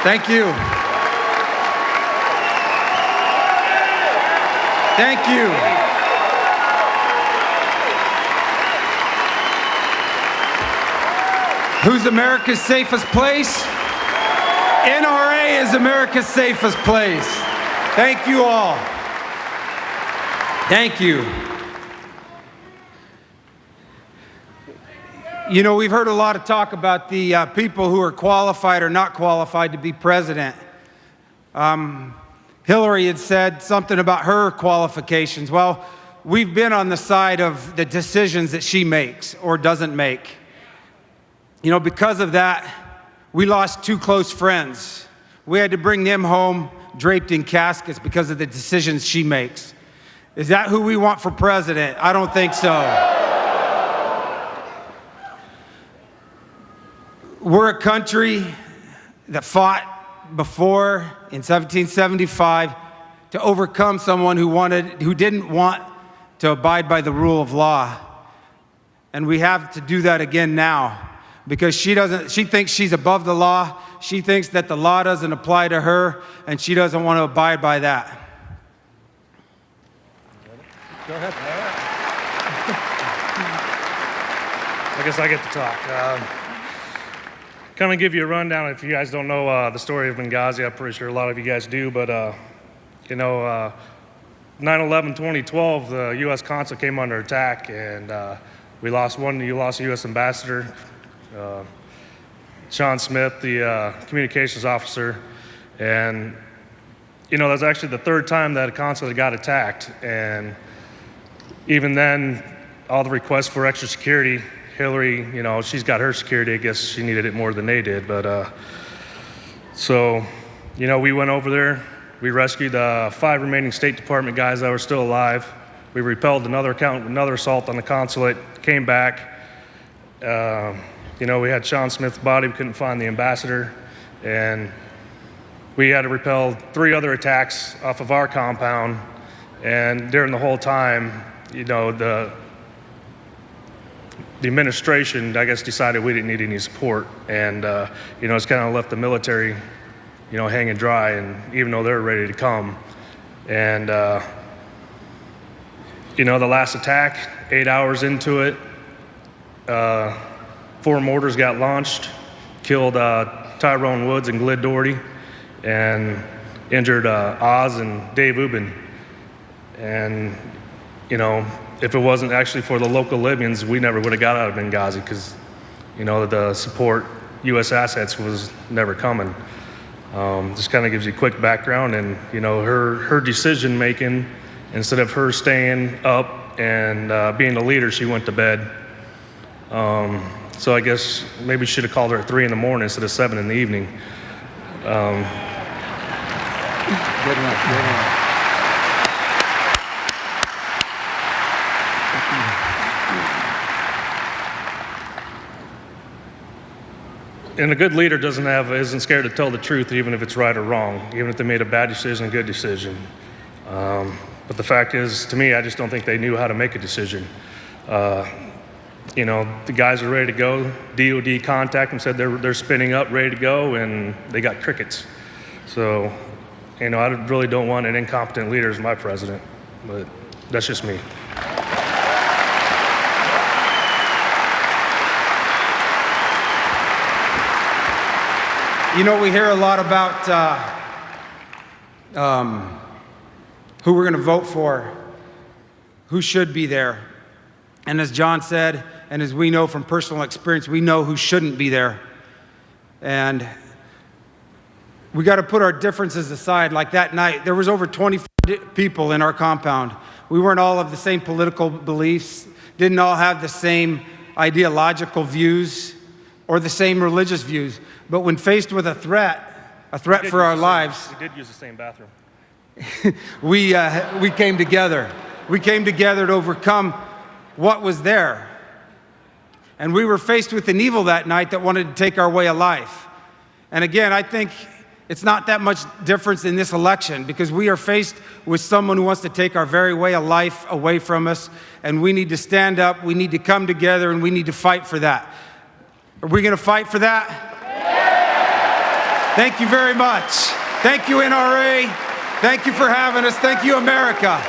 Thank you. Thank you. Who's America's safest place? NRA is America's safest place. Thank you all. Thank you. You know, we've heard a lot of talk about the people who are qualified or not qualified to be president. Hillary had said something about her qualifications. Well, we've been on the side of the decisions that she makes or doesn't make. You know, because of that, we lost 2 close friends. We had to bring them home draped in caskets because of the decisions she makes. Is that who we want for president? I don't think so. We're a country that fought before in 1775 to overcome someone who didn't want to abide by the rule of law. And we have to do that again now because she thinks she's above the law. She thinks that the law doesn't apply to her and she doesn't want to abide by that. Go ahead. I guess I get to talk. Kind of give you a rundown if you guys don't know the story of Benghazi. I'm pretty sure a lot of you guys do, but 9/11/2012, the U.S. consul came under attack, and we lost one. You lost a U.S. ambassador, Sean Smith, the communications officer, and that was actually the 3rd time that a consulate got attacked, and even then, all the requests for extra security. Hillary, she's got her security. I guess she needed it more than they did. But we went over there. We rescued 5 remaining State Department guys that were still alive. We repelled another assault on the consulate. Came back. We had Sean Smith's body. We couldn't find the ambassador, and we had to repel 3 other attacks off of our compound. And during the whole time, the administration, I guess, decided we didn't need any support, and it's kind of left the military, hanging dry. And even though they're ready to come, and the last attack, 8 hours into it, 4 mortars got launched, killed Tyrone Woods and Glid Doherty, and injured Oz and Dave Ubin. And if it wasn't actually for the local Libyans, we never would have got out of Benghazi because, the support, U.S. assets was never coming. Just kind of gives you a quick background, and, her decision making, instead of her staying up and being the leader, she went to bed. So I guess maybe should have called her at 3 in the morning instead of 7 in the evening. Good enough. And a good leader isn't scared to tell the truth, even if it's right or wrong, even if they made a bad decision, a good decision. But the fact is, to me, I just don't think they knew how to make a decision. The guys are ready to go. DOD contacted them, said they're spinning up, ready to go, and they got crickets. So, I really don't want an incompetent leader as my president, but that's just me. We hear a lot about who we're going to vote for, who should be there. And as John said, and as we know from personal experience, we know who shouldn't be there. And we got to put our differences aside. Like that night, there was over 24 people in our compound. We weren't all of the same political beliefs, didn't all have the same ideological views or the same religious views. But when faced with a threat for our lives, we did use the same bathroom. we came together. We came together to overcome what was there. And we were faced with an evil that night that wanted to take our way of life. And again, I think it's not that much difference in this election because we are faced with someone who wants to take our very way of life away from us. And we need to stand up, we need to come together, and we need to fight for that. Are we going to fight for that? Thank you very much. Thank you, NRA. Thank you for having us. Thank you, America.